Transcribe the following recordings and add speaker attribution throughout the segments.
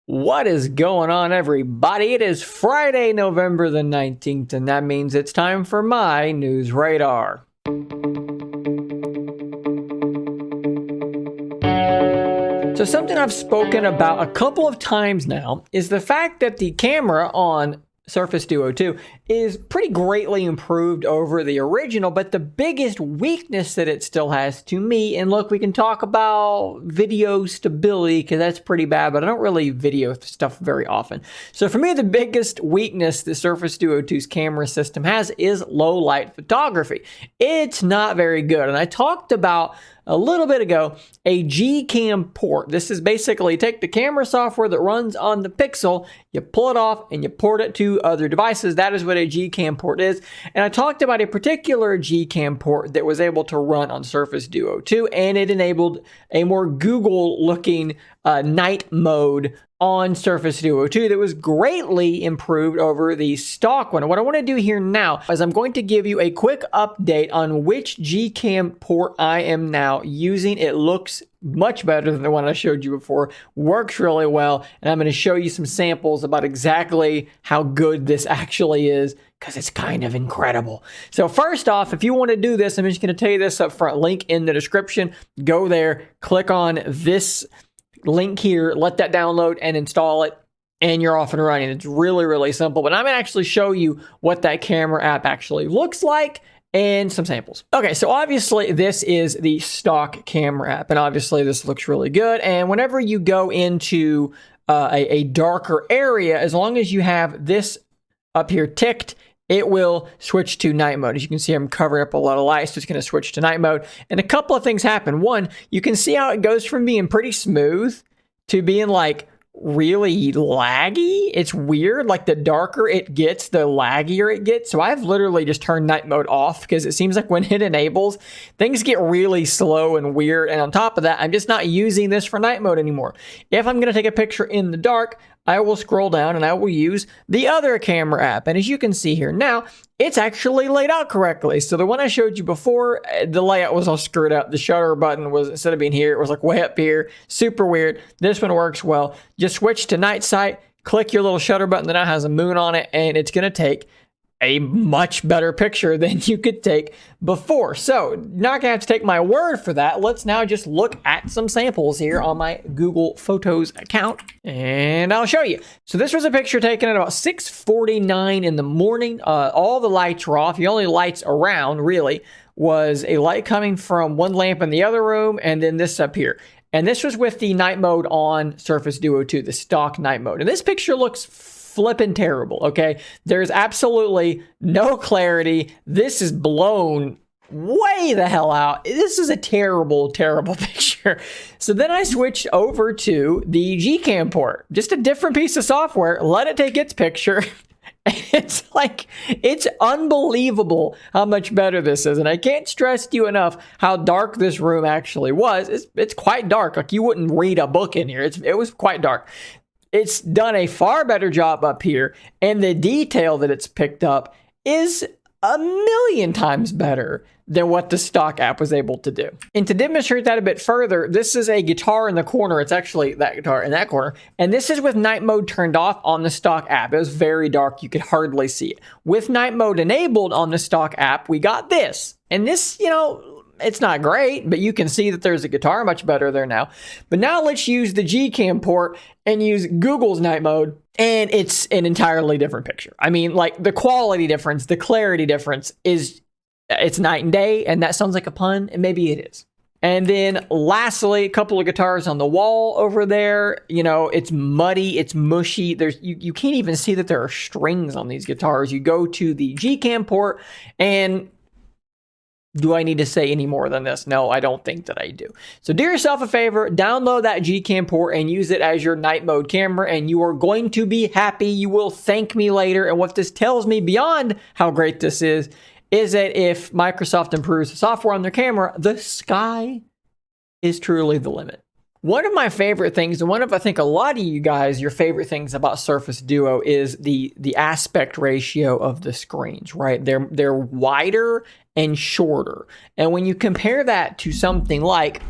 Speaker 1: What is going on, everybody? It is Friday, November the 19th, and that means it's time for my news radar. So something I've spoken about a couple of times now is the fact that the camera on Surface Duo 2 is pretty greatly improved over the original, but the biggest weakness that it still has to me, and look, we can talk about video stability because that's pretty bad, but I don't really video stuff very often. So for me, the biggest weakness the Surface Duo 2's camera system has is low light photography. It's not very good, and I talked about a little bit ago a Gcam port. This is basically take the camera software that runs on the Pixel, you pull it off and you port it to other devices. That is what a Gcam port is. And I talked about a particular Gcam port that was able to run on Surface Duo 2, and it enabled a more Google looking night mode on Surface Duo 2 that was greatly improved over the stock one. And what I want to do here now is I'm going to give you a quick update on which Gcam port I am now using. It looks much better than the one I showed you before, works really well, and I'm going to show you some samples about exactly how good this actually is, because it's kind of incredible. So first off, if you want to do this, I'm just going to tell you this up front, link in the description. Go there, click on this link here, let that download and install it, and you're off and running. It's really, really simple, but I'm going to actually show you what that camera app actually looks like and some samples. Okay, so obviously this is the stock camera app, and obviously this looks really good. And whenever you go into a darker area, as long as you have this up here ticked, it will switch to night mode. As you can see, I'm covering up a lot of light, so it's going to switch to night mode. And a couple of things happen. One, you can see how it goes from being pretty smooth to being like really laggy. It's weird. Like the darker it gets, the laggier it gets. So I've literally just turned night mode off because it seems like when it enables, things get really slow and weird. And on top of that, I'm just not using this for night mode anymore. If I'm going to take a picture in the dark, I will scroll down and I will use the other camera app. And as you can see here now, it's actually laid out correctly. So the one I showed you before, the layout was all screwed up. The shutter button was, instead of being here, it was like way up here. Super weird. This one works well. Just switch to night sight, click your little shutter button that now has a moon on it, and it's going to take a much better picture than you could take before. So not gonna have to take my word for that. Let's now just look at some samples here on my Google Photos account, and I'll show you. So this was a picture taken at about 6:49 in the morning. All the lights were off. The only lights around really was a light coming from one lamp in the other room, and then this up here. And this was with the night mode on Surface Duo 2, the stock night mode. And this picture looks flippin' terrible, okay? There's absolutely no clarity. This is blown way the hell out. This is a terrible, terrible picture. So then I switched over to the Gcam port, just a different piece of software, let it take its picture. It's like, it's unbelievable how much better this is. And I can't stress to you enough how dark this room actually was. It's quite dark. Like you wouldn't read a book in here. It was quite dark. It's done a far better job up here, and the detail that it's picked up is a million times better than what the stock app was able to do. And to demonstrate that a bit further, this is a guitar in the corner. It's actually that guitar in that corner. And this is with night mode turned off on the stock app. It was very dark. You could hardly see it. With night mode enabled on the stock app, we got this. And this, you know, it's not great, but you can see that there's a guitar much better there now. But now let's use the Gcam port and use Google's night mode, and it's an entirely different picture. I mean, like the quality difference, the clarity difference it's night and day, and that sounds like a pun, and maybe it is. And then lastly, a couple of guitars on the wall over there. You know, it's muddy, it's mushy. You can't even see that there are strings on these guitars. You go to the Gcam port, and do I need to say any more than this? No, I don't think that I do. So do yourself a favor, download that Gcam port and use it as your night mode camera, and you are going to be happy. You will thank me later. And what this tells me beyond how great this is that if Microsoft improves the software on their camera, the sky is truly the limit. One of my favorite things, and one of, I think, a lot of you guys, your favorite things about Surface Duo is the aspect ratio of the screens, right? They're wider and shorter. And when you compare that to something like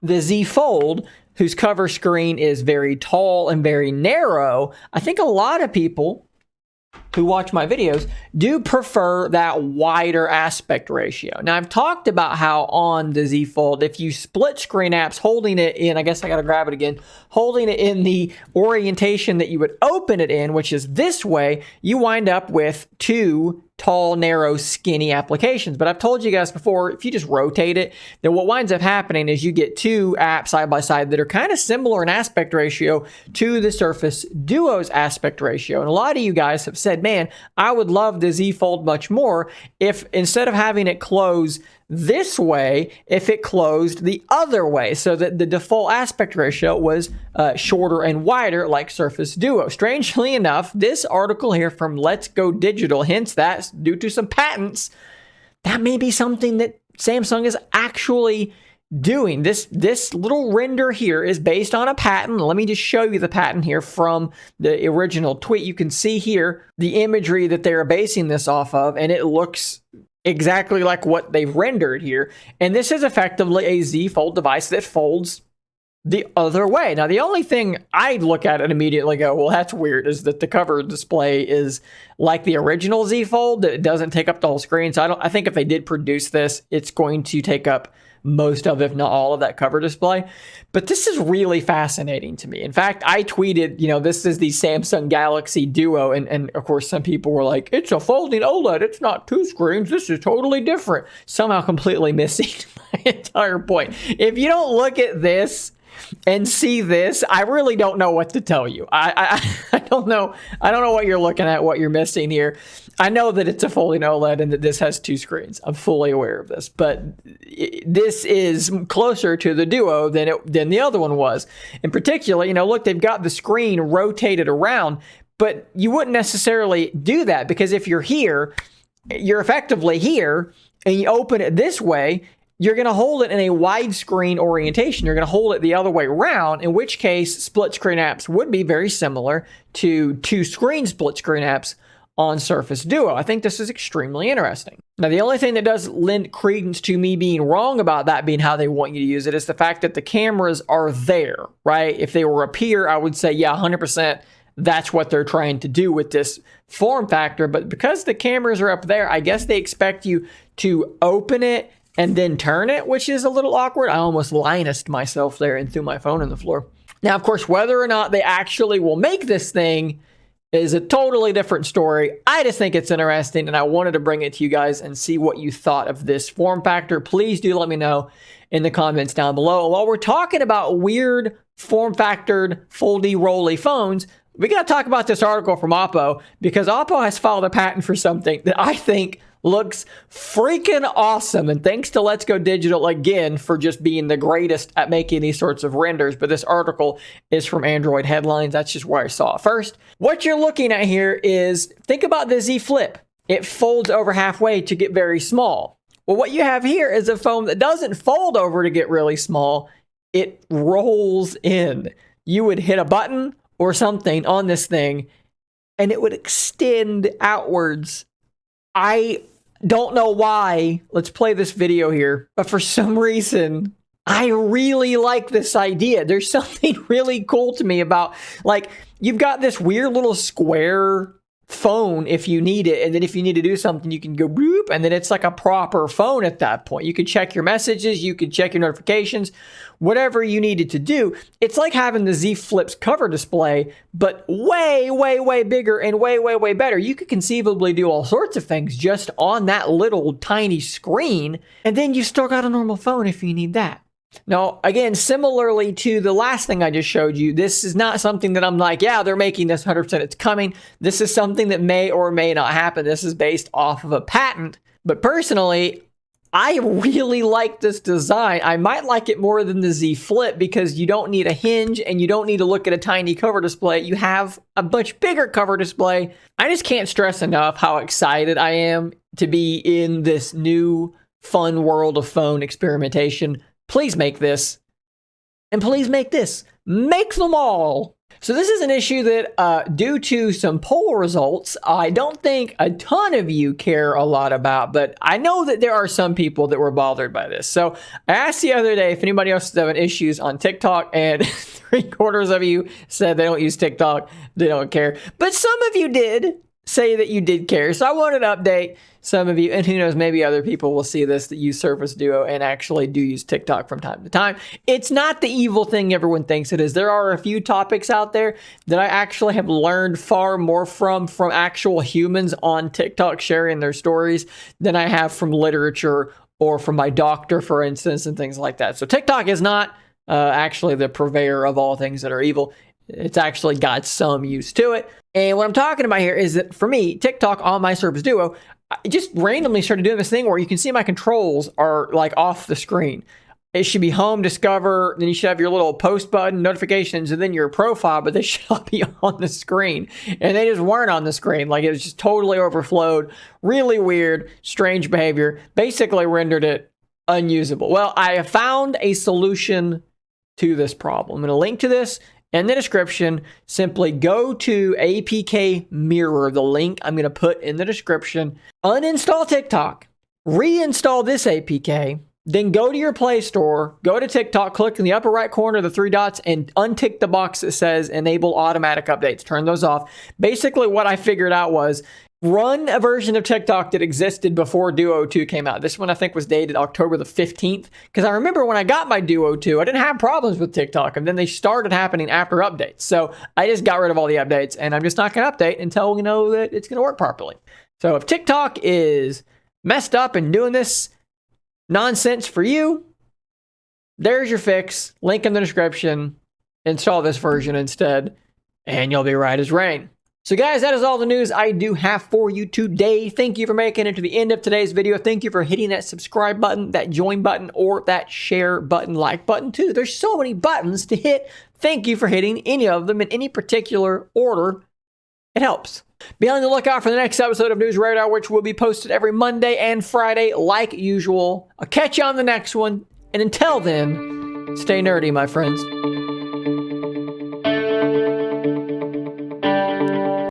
Speaker 1: the Z Fold, whose cover screen is very tall and very narrow, I think a lot of people who watch my videos do prefer that wider aspect ratio. Now, I've talked about how on the Z Fold, if you split screen apps, holding it in, I guess I gotta grab it again, holding it in the orientation that you would open it in, which is this way, you wind up with two tall, narrow, skinny applications. But I've told you guys before, if you just rotate it, then what winds up happening is you get two apps side by side that are kind of similar in aspect ratio to the Surface Duo's aspect ratio. And a lot of you guys have said, man, I would love the Z Fold much more if instead of having it close this way, if it closed the other way, so that the default aspect ratio was shorter and wider like Surface Duo. Strangely enough, this article here from Let's Go Digital hints that due to some patents, that may be something that Samsung is actually doing. This little render here is based on a patent. Let me just show you the patent here from the original tweet. You can see here the imagery that they're basing this off of, and it looks exactly like what they've rendered here. And this is effectively a Z Fold device that folds the other way. Now, the only thing I look at and immediately go, well, that's weird, is that the cover display is like the original Z Fold. It doesn't take up the whole screen. So I think if they did produce this, it's going to take up most of, if not all of, that cover display. But this is really fascinating to me. In fact, I tweeted, this is the Samsung Galaxy Duo. And of course, some people were like, it's a folding OLED. It's not two screens. This is totally different. Somehow completely missing my entire point. If you don't look at this and see this, I really don't know what to tell you. I don't know. I don't know what you're looking at, what you're missing here. I know that it's a folding OLED and that this has two screens. I'm fully aware of this, but this is closer to the Duo than the other one was. In particular, look, they've got the screen rotated around, but you wouldn't necessarily do that because if you're here, you're effectively here, and you open it this way, you're going to hold it in a widescreen orientation. You're going to hold it the other way around, in which case split screen apps would be very similar to two screen split screen apps on Surface Duo. I think this is extremely interesting. Now, the only thing that does lend credence to me being wrong about that being how they want you to use it is the fact that the cameras are there, right? If they were up here, I would say, yeah, 100%. That's what they're trying to do with this form factor. But because the cameras are up there, I guess they expect you to open it and then turn it, which is a little awkward. I almost Linus'd myself there and threw my phone on the floor. Now, of course, whether or not they actually will make this thing is a totally different story. I just think it's interesting, and I wanted to bring it to you guys and see what you thought of this form factor. Please do let me know in the comments down below. While we're talking about weird form-factored, foldy-rolly phones, we got to talk about this article from Oppo, because Oppo has filed a patent for something that I think looks freaking awesome. And thanks to Let's Go Digital again for just being the greatest at making these sorts of renders. But this article is from Android Headlines. That's just where I saw it first. What you're looking at here is, think about the Z Flip. It folds over halfway to get very small. Well, what you have here is a phone that doesn't fold over to get really small. It rolls in. You would hit a button or something on this thing, and it would extend outwards. I don't know why. Let's play this video here. But for some reason, I really like this idea. There's something really cool to me about, like, you've got this weird little square phone if you need it, and then if you need to do something, you can go boop, and then it's like a proper phone at that point. You can check your messages, you can check your notifications, whatever you needed to do. It's like having the Z Flip's cover display, but way, way, way bigger and way, way, way better. You could conceivably do all sorts of things just on that little tiny screen, and then you still got a normal phone if you need that. Now, again, similarly to the last thing I just showed you, this is not something that I'm like, yeah, they're making this 100%, it's coming. This is something that may or may not happen. This is based off of a patent. But personally, I really like this design. I might like it more than the Z Flip because you don't need a hinge and you don't need to look at a tiny cover display. You have a much bigger cover display. I just can't stress enough how excited I am to be in this new fun world of phone experimentation. Please make this, and please make this. Make them all. So this is an issue that, due to some poll results, I don't think a ton of you care a lot about, but I know that there are some people that were bothered by this. So I asked the other day if anybody else is having issues on TikTok, and 3/4 of you said they don't use TikTok, they don't care. But some of you did say that you did care. So I wanted to update some of you, and who knows, maybe other people will see this that use Surface Duo and actually do use TikTok from time to time. It's not the evil thing everyone thinks it is. There are a few topics out there that I actually have learned far more from actual humans on TikTok sharing their stories than I have from literature or from my doctor, for instance, and things like that. So TikTok is not actually the purveyor of all things that are evil. It's actually got some use to it. And what I'm talking about here is that for me, TikTok on my Surface Duo, I just randomly started doing this thing where you can see my controls are like off the screen. It should be home, discover, then you should have your little post button, notifications, and then your profile, but they should all be on the screen. And they just weren't on the screen. Like, it was just totally overflowed. Really weird, strange behavior. Basically rendered it unusable. Well, I have found a solution to this problem. I'm going to link to this in the description. Simply go to APK Mirror, the link I'm going to put in the description. Uninstall TikTok, reinstall this APK, then go to your Play Store, go to TikTok, click in the upper right corner of the 3 dots, and untick the box that says Enable Automatic Updates. Turn those off. Basically, what I figured out was run a version of TikTok that existed before Duo 2 came out. This one, I think, was dated October the 15th. Because I remember when I got my Duo 2, I didn't have problems with TikTok. And then they started happening after updates. So I just got rid of all the updates. And I'm just not going to update until we know that it's going to work properly. So if TikTok is messed up and doing this nonsense for you, there's your fix. Link in the description. Install this version instead. And you'll be right as rain. So guys, that is all the news I do have for you today. Thank you for making it to the end of today's video. Thank you for hitting that subscribe button, that join button, or that share button, like button too. There's so many buttons to hit. Thank you for hitting any of them in any particular order. It helps. Be on the lookout for the next episode of News Radar, which will be posted every Monday and Friday like usual. I'll catch you on the next one. And until then, stay nerdy, my friends.